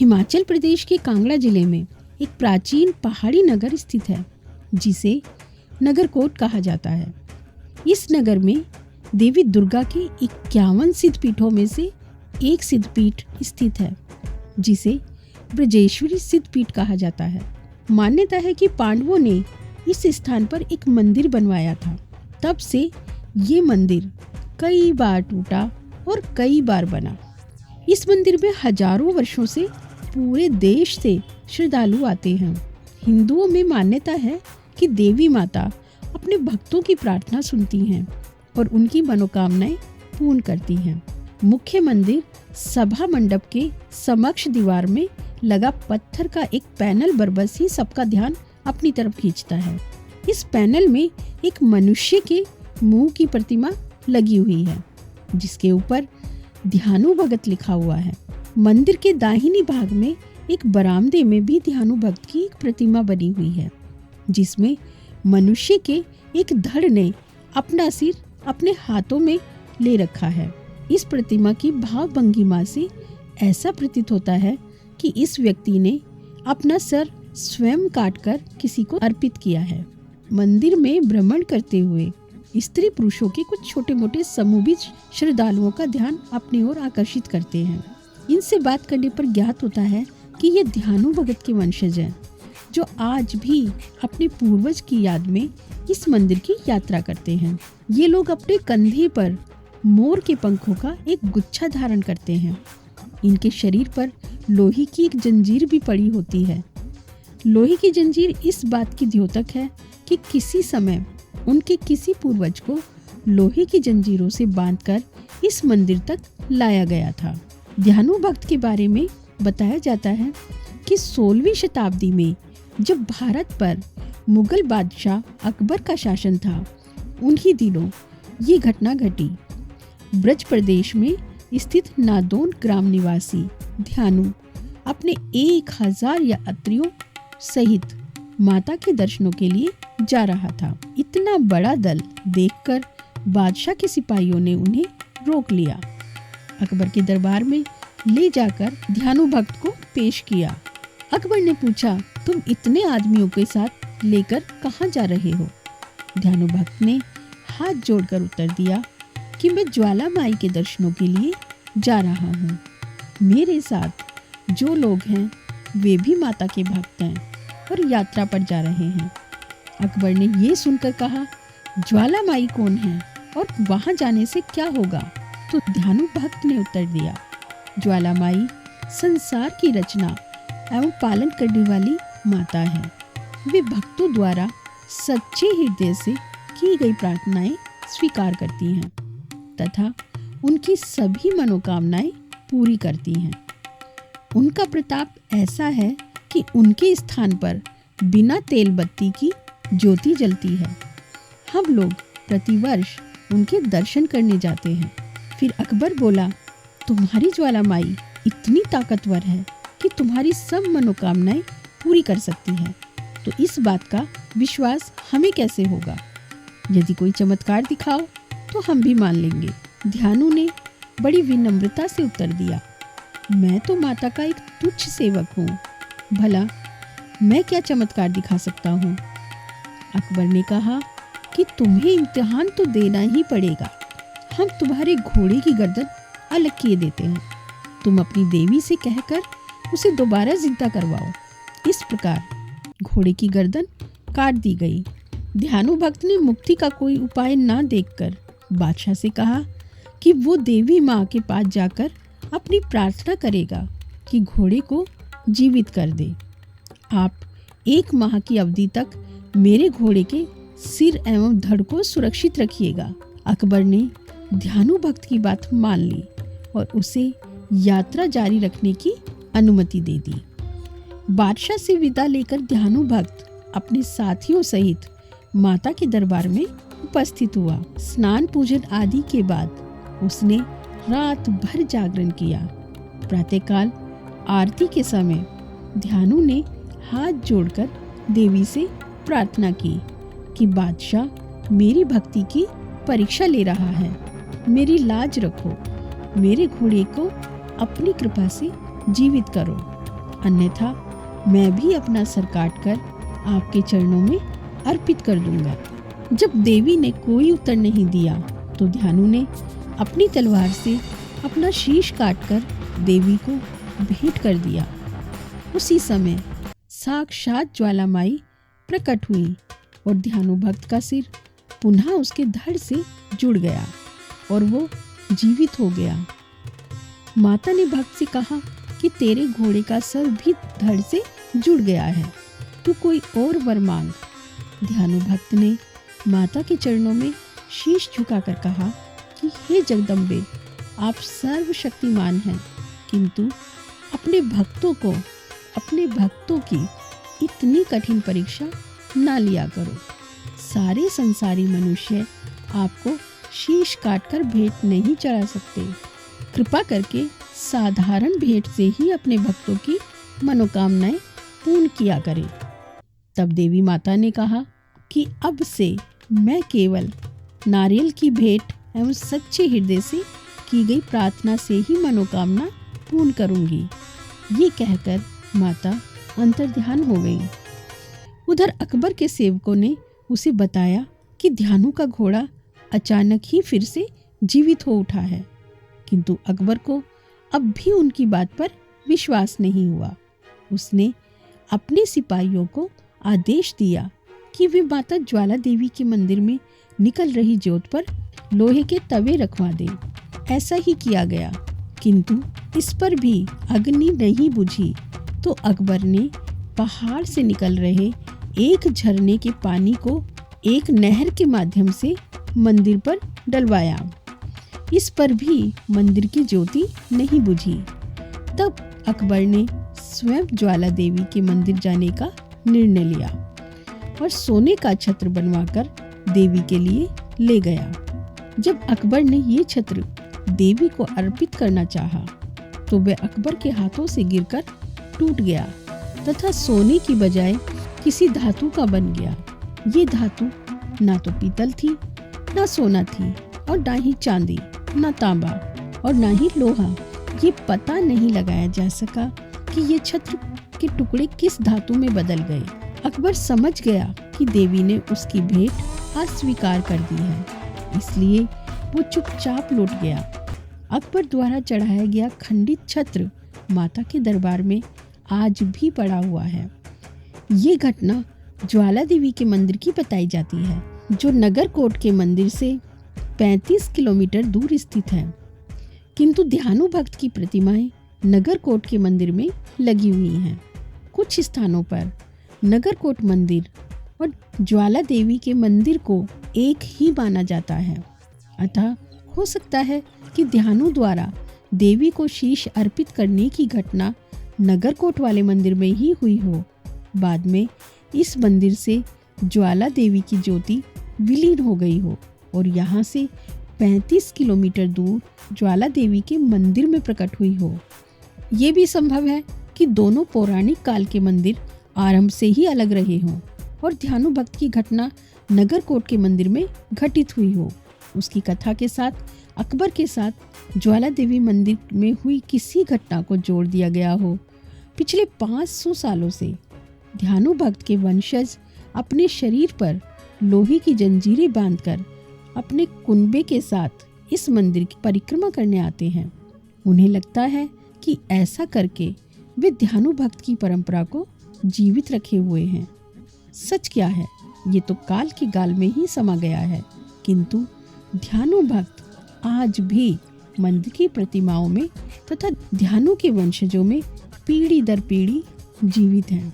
हिमाचल प्रदेश के कांगड़ा जिले में एक प्राचीन पहाड़ी नगर स्थित है जिसे नगरकोट कहा जाता है। इस नगर में देवी दुर्गा के 51 सिद्धपीठों में से एक सिद्धपीठ स्थित है जिसे ब्रजेश्वरी सिद्धपीठ कहा जाता है। मान्यता है कि पांडवों ने इस स्थान पर एक मंदिर बनवाया था। तब से ये मंदिर कई बार टूटा और कई बार बना। इस मंदिर में हजारों वर्षों से पूरे देश से श्रद्धालु आते हैं। हिंदुओं में मान्यता है कि देवी माता अपने भक्तों की प्रार्थना सुनती हैं और उनकी मनोकामनाएं पूर्ण करती हैं। मुख्य मंदिर सभा मंडप के समक्ष दीवार में लगा पत्थर का एक पैनल बरबस ही सबका ध्यान अपनी तरफ खींचता है। इस पैनल में एक मनुष्य के मुंह की प्रतिमा लगी हुई है जिसके ऊपर ध्यानु भगत लिखा हुआ है। मंदिर के दाहिनी भाग में एक बरामदे में भी ध्यानु भगत की एक प्रतिमा बनी हुई है जिसमें मनुष्य के एक धड़ ने अपना सिर अपने हाथों में ले रखा है। इस प्रतिमा की भाव भंगिमा से ऐसा प्रतीत होता है कि इस व्यक्ति ने अपना सर स्वयं काटकर किसी को अर्पित किया है। मंदिर में भ्रमण करते हुए स्त्री पुरुषों के कुछ छोटे मोटे समूह भी श्रद्धालुओं का ध्यान अपनी ओर आकर्षित करते हैं। इनसे बात करने पर ज्ञात होता है कि ये ध्यानु भगत के वंशज हैं जो आज भी अपने पूर्वज की याद में इस मंदिर की यात्रा करते हैं। ये लोग अपने कंधे पर मोर के पंखों का एक गुच्छा धारण करते हैं। इनके शरीर पर लोहे की एक जंजीर भी पड़ी होती है। लोहे की जंजीर इस बात की द्योतक है कि किसी समय उनके किसी पूर्वज को लोहे की जंजीरों से बांधकर इस मंदिर तक लाया गया था। ध्यानु भक्त के बारे में बताया जाता है कि 16वीं शताब्दी में जब भारत पर मुगल बादशाह अकबर का शासन था, उन्हीं दिनों ये घटना घटी। ब्रज प्रदेश में स्थित नादौन ग्राम निवासी ध्यानु अपने 1000 यात्रियों सहित माता के दर्शनों के लिए जा रहा था। इतना बड़ा दल देखकर बादशाह के सिपाहियों ने उन्हें रोक लिया। अकबर के दरबार में ले जाकर ध्यानु भक्त को पेश किया। अकबर ने पूछा, तुम इतने आदमियों के साथ लेकर कहाँ जा रहे हो? ध्यानु भक्त ने हाथ जोड़कर उत्तर दिया कि मैं ज्वाला माई के दर्शनों के लिए जा रहा हूँ। मेरे साथ जो लोग हैं वे भी माता के भक्त हैं और यात्रा पर जा रहे हैं। अकबर ने ये सुनकर कहा, ज्वाला माई कौन है और वहाँ जाने से क्या होगा? तो ध्यानु भक्त ने उत्तर दिया, ज्वाला माई संसार की रचना एवं पालन करने वाली माता है। वे भक्तों द्वारा सच्चे हृदय से की गई प्रार्थनाएं स्वीकार करती हैं तथा उनकी सभी मनोकामनाएं पूरी करती हैं। उनका प्रताप ऐसा है कि उनके स्थान पर बिना तेल बत्ती की ज्योति जलती है। हम लोग प्रतिवर्ष उनके दर्शन करने जाते हैं। फिर अकबर बोला, तुम्हारी ज्वाला माई इतनी ताकतवर है कि तुम्हारी सब मनोकामनाएं पूरी कर सकती है, तो इस बात का विश्वास हमें कैसे होगा? यदि कोई चमत्कार दिखाओ तो हम भी मान लेंगे। ध्यानु ने बड़ी विनम्रता से उत्तर दिया, मैं तो माता का एक तुच्छ सेवक हूँ, भला मैं क्या चमत्कार दिखा सकता हूँ? अकबर ने कहा कि तुम्हें इम्तिहान तो देना ही पड़ेगा। हम तुम्हारे घोड़े की गर्दन अलग किए देते हैं। तुम अपनी देवी से कहकर उसे दोबारा जिंदा करवाओ। इस प्रकार घोड़े की गर्दन काट दी गई। ध्यानु भक्त ने मुक्ति का कोई उपाय ना देखकर बादशाह से कहा कि वो देवी माँ के पास जाकर अपनी प्रार्थना करेगा कि घोड़े को जीवित कर दे। आप 1 माह की अवधि तक मेरे घोड़े के सिर एवं धड़ को सुरक्षित रखिएगा। अकबर ने ध्यानु भक्त की बात मान ली और उसे यात्रा जारी रखने की अनुमति दे दी। बादशाह से विदा लेकर ध्यानु भक्त अपने साथियों सहित माता के दरबार में उपस्थित हुआ। स्नान पूजन आदि के बाद उसने रात भर जागरण किया। प्रातःकाल आरती के समय ध्यानु ने हाथ जोड़कर देवी से प्रार्थना की कि बादशाह मेरी भक्ति की परीक्षा ले रहा है, मेरी लाज रखो, मेरे घोड़े को अपनी कृपा से जीवित करो। अन्यथा मैं भी अपना सर काटकर आपके चरणों में अर्पित कर दूंगा। जब देवी ने कोई उत्तर नहीं दिया तो ध्यानु ने अपनी तलवार से अपना शीश काटकर देवी को भेंट कर दिया। उसी समय साक्षात ज्वाला माई प्रकट हुई और ध्यानु भक्त का सिर पुनः उसके धड़ से जुड़ गया और वो जीवित हो गया। माता ने भक्त से कहा कि तेरे घोड़े का सर भी धड़ से जुड़ गया है, तू कोई और वर मांग। ध्यानु भक्त ने माता के चरणों में शीश झुकाकर कहा कि हे जगदम्बे, आप सर्वशक्तिमान हैं, किंतु अपने भक्तों की इतनी कठिन परीक्षा ना लिया करो। सारे संसारी मनुष्य आपको शीश काटकर भेंट नहीं चढ़ा सकते। कृपा करके साधारण भेंट से ही अपने भक्तों की मनोकामनाएं पूर्ण किया करें। तब देवी माता ने कहा कि अब से मैं केवल नारियल की भेंट एवं सच्चे हृदय से की गई प्रार्थना से ही मनोकामना पूर्ण करूंगी। ये कहकर माता अंतर्ध्यान हो गई। उधर अकबर के सेवकों ने उसे बताया कि ध्यानु का घोड़ा अचानक ही फिर से जीवित हो उठा है, किंतु अकबर को अब भी उनकी बात पर विश्वास नहीं हुआ। उसने अपने सिपाहियों को आदेश दिया कि वे माता ज्वाला देवी के मंदिर में निकल रही ज्योत पर लोहे के तवे रखवा दें। ऐसा ही किया गया, किंतु इस पर भी अग्नि नहीं बुझी तो अकबर ने पहाड़ से निकल रहे एक झरने के पानी को एक नहर के माध्यम से मंदिर पर डलवाया। इस पर भी मंदिर की ज्योति नहीं बुझी। तब अकबर ने स्वयं ज्वाला देवी के मंदिर जाने का निर्णय लिया और सोने का छत्र बनवाकर देवी के लिए ले गया। जब अकबर ने ये छत्र देवी को अर्पित करना चाहा तो वह अकबर के हाथों से गिरकर टूट गया तथा सोने की बजाय किसी धातु का बन गया। ये धातु ना तो पीतल थी, ना सोना थी और ना ही चांदी, ना तांबा और ना ही लोहा। ये पता नहीं लगाया जा सका कि ये छत्र के टुकड़े किस धातु में बदल गए। अकबर समझ गया कि देवी ने उसकी भेंट अस्वीकार कर दी है, इसलिए वो चुपचाप लौट गया। अकबर द्वारा चढ़ाया गया खंडित छत्र माता के दरबार में आज भी पड़ा हुआ है। ये घटना ज्वाला देवी के मंदिर की बताई जाती है, जो नगरकोट के मंदिर से 35 किलोमीटर दूर स्थित है। किंतु ध्यानु भक्त की प्रतिमाएं नगरकोट के मंदिर में लगी हुई हैं। कुछ स्थानों पर नगरकोट मंदिर और ज्वाला देवी के मंदिर को एक ही माना जाता है। अतः हो सकता है कि ध्यानु द्वारा देवी को शीश अर्पित करने की घटना नगरकोट वाले मंदिर में ही हुई हो। बाद में इस मंदिर से ज्वाला देवी की ज्योति विलीन हो गई हो और यहाँ से 35 किलोमीटर दूर ज्वाला देवी के मंदिर में प्रकट हुई हो। ये भी संभव है कि दोनों पौराणिक काल के मंदिर आरंभ से ही अलग रहे हों और ध्यानु भक्त की घटना नगरकोट के मंदिर में घटित हुई हो। उसकी कथा के साथ अकबर के साथ ज्वाला देवी मंदिर में हुई किसी घटना को जोड़ दिया गया हो। पिछले 500 सालों से ध्यानु भक्त के वंशज अपने शरीर पर लोहे की जंजीरें बांधकर अपने कुनबे के साथ इस मंदिर की परिक्रमा करने आते हैं। उन्हें लगता है कि ऐसा करके वे ध्यानु भक्त की परंपरा को जीवित रखे हुए हैं। सच क्या है, ये तो काल के गाल में ही समा गया है, किंतु ध्यानु भक्त आज भी मंदिर की प्रतिमाओं में तथा ध्यानु के वंशजों में पीढ़ी दर पीढ़ी जीवित हैं।